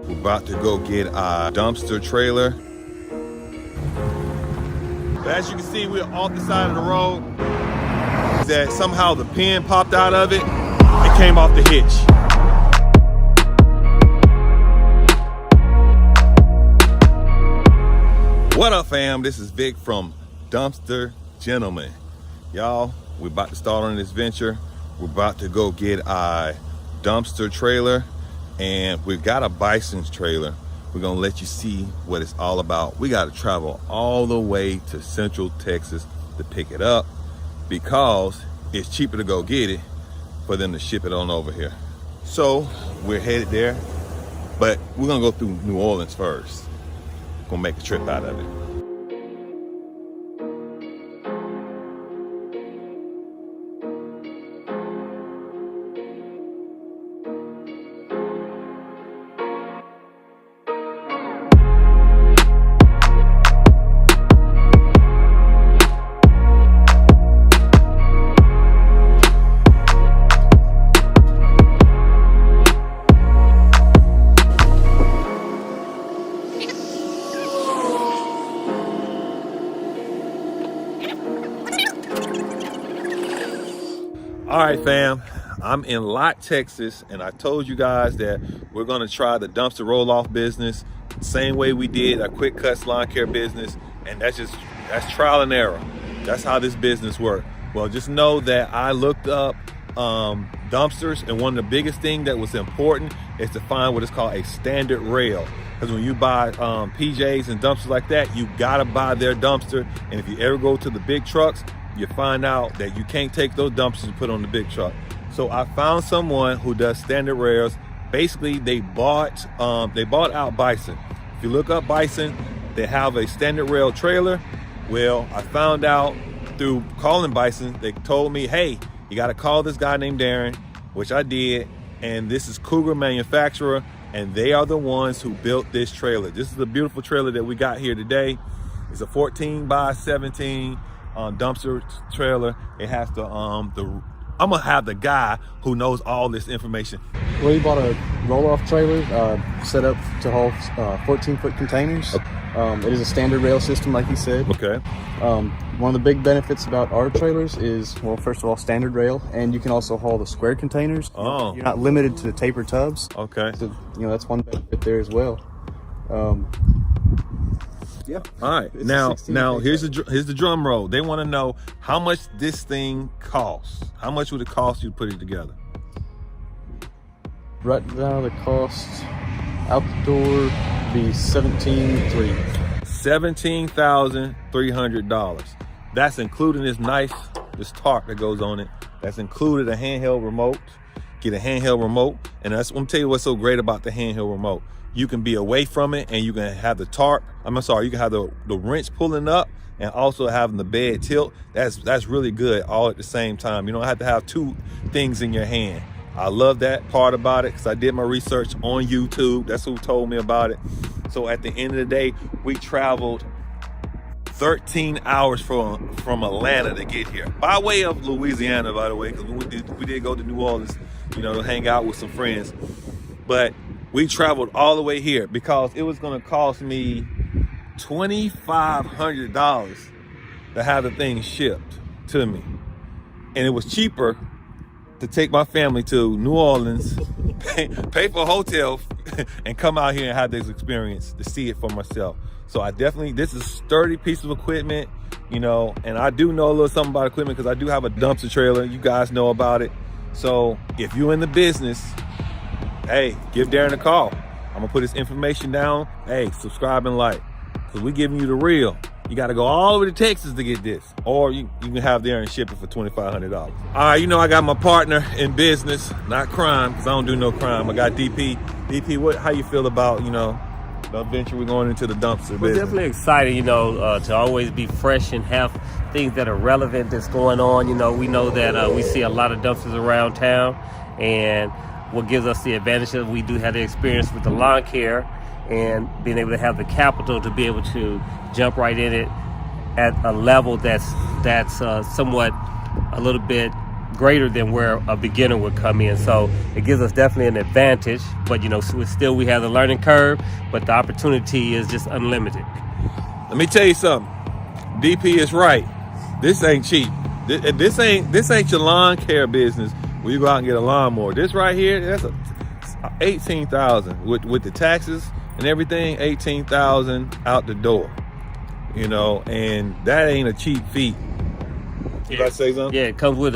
We're about to go get our dumpster trailer. But as you can see, we're off the side of the road. That somehow the pin popped out of it. It came off the hitch. What up, fam? This is Vic from Dumpster Gentlemen. Y'all, we're about to start on this venture. We're about to go get our dumpster trailer, and we've got a Bison's trailer. We're gonna let you see what it's all about. We gotta travel all the way to Central Texas to pick it up because it's cheaper to go get it for them to ship it on over here. So we're headed there, but we're gonna go through New Orleans first. Gonna make a trip out of it. All right, fam, I'm in Lott, Texas, and I told you guys that we're gonna try the dumpster roll-off business, same way we did a quick Cutz lawn care business, and that's trial and error. That's how this business works. Well, just know that I looked up dumpsters, and one of the biggest things that was important is to find what is called a standard rail. Because when you buy PJs and dumpsters like that, you gotta buy their dumpster, and if you ever go to the big trucks, you find out that you can't take those dumpsters and put on the big truck. So I found someone who does standard rails. Basically, they bought out Bison. If you look up Bison, they have a standard rail trailer. Well, I found out through calling Bison, they told me, hey, you got to call this guy named Daren, which I did. And this is Cougar Manufacturer, and they are the ones who built this trailer. This is a beautiful trailer that we got here today. It's a 14 by 17 dumpster trailer. It has the I'm gonna have the guy who knows all this information. Well, we bought a roll-off trailer set up to haul 14-foot containers. It is a standard rail system, like you said. Okay. One of the big benefits about our trailers is, well, first of all, standard rail, and you can also haul the square containers. Oh. You're not limited to the taper tubs. Okay. So, that's one benefit there as well. Yeah. All right. Now here's the drum roll. They want to know how much this thing costs. How much would it cost you to put it together? Right now, the cost out the door would be $17,300. That's including this tarp that goes on it. That's included a handheld remote. Get a handheld remote, and I'm gonna tell you what's so great about the handheld remote. You can be away from it, and you can have the tarp. You can have the wrench pulling up and also having the bed tilt. That's really good all at the same time. You don't have to have two things in your hand. I love that part about it because I did my research on YouTube. That's who told me about it. So at the end of the day, we traveled 13 hours from Atlanta to get here. By way of Louisiana, by the way, because we did go to New Orleans, to hang out with some friends. But we traveled all the way here because it was gonna cost me $2,500 to have the thing shipped to me. And it was cheaper to take my family to New Orleans, pay for a hotel, and come out here and have this experience to see it for myself. So this is a sturdy piece of equipment, and I do know a little something about equipment because I do have a dumpster trailer. You guys know about it. So if you're in the business, hey, give Daren a call. I'm gonna put his information down. Hey, subscribe and like, because we giving you the real. You gotta go all the way to Texas to get this. Or you can have Daren ship it for $2,500. All right, I got my partner in business, not crime, because I don't do no crime. I got DP. DP, how you feel about, the venture we're going into the dumpster We're business? definitely excited, to always be fresh and have things that are relevant that's going on. We know that we see a lot of dumpsters around town, and what gives us the advantage is we do have the experience with the lawn care and being able to have the capital to be able to jump right in it at a level that's somewhat a little bit greater than where a beginner would come in. So it gives us definitely an advantage, but you know, still we have the learning curve, but the opportunity is just unlimited. Let me tell you something. DP is right. This ain't cheap. This ain't your lawn care business where you go out and get a lawnmower. This right here, that's a $18,000 with the taxes and everything. $18,000 out the door. You know, and that ain't a cheap feat. You gotta say something? Yeah, it comes with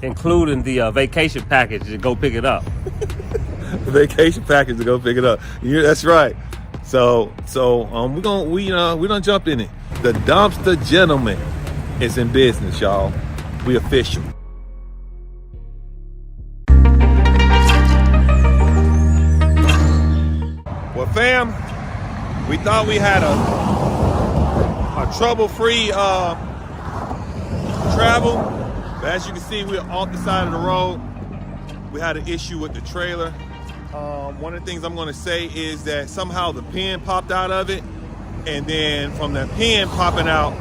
including the vacation package to go pick it up. The vacation package to go pick it up. Yeah, that's right. So we done jumped in it. The Dumpstergentlemen is in business, y'all. We official. Well, fam, we thought we had a trouble-free travel, but as you can see, we're off the side of the road. We had an issue with the trailer. One of the things I'm going to say is that somehow the pin popped out of it, and then from the pin popping out,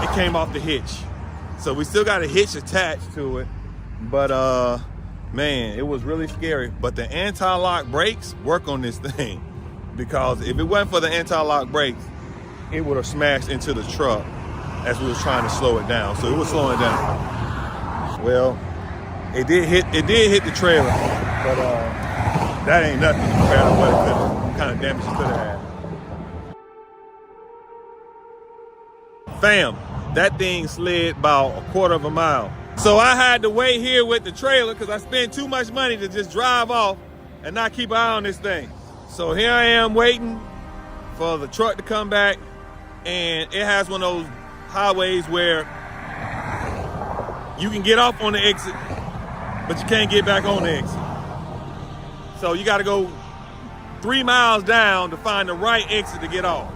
it came off the hitch. So we still got a hitch attached to it, but man, it was really scary. But the anti-lock brakes work on this thing, because if it wasn't for the anti-lock brakes, it would have smashed into the truck as we was trying to slow it down. So it was slowing down. Well, it did hit the trailer, but that ain't nothing compared to what kind of damage it could have had. Fam, that thing slid about a quarter of a mile. So I had to wait here with the trailer because I spent too much money to just drive off and not keep an eye on this thing. So here I am waiting for the truck to come back, and it has one of those highways where you can get off on the exit, but you can't get back on the exit. So you got to go 3 miles down to find the right exit to get off.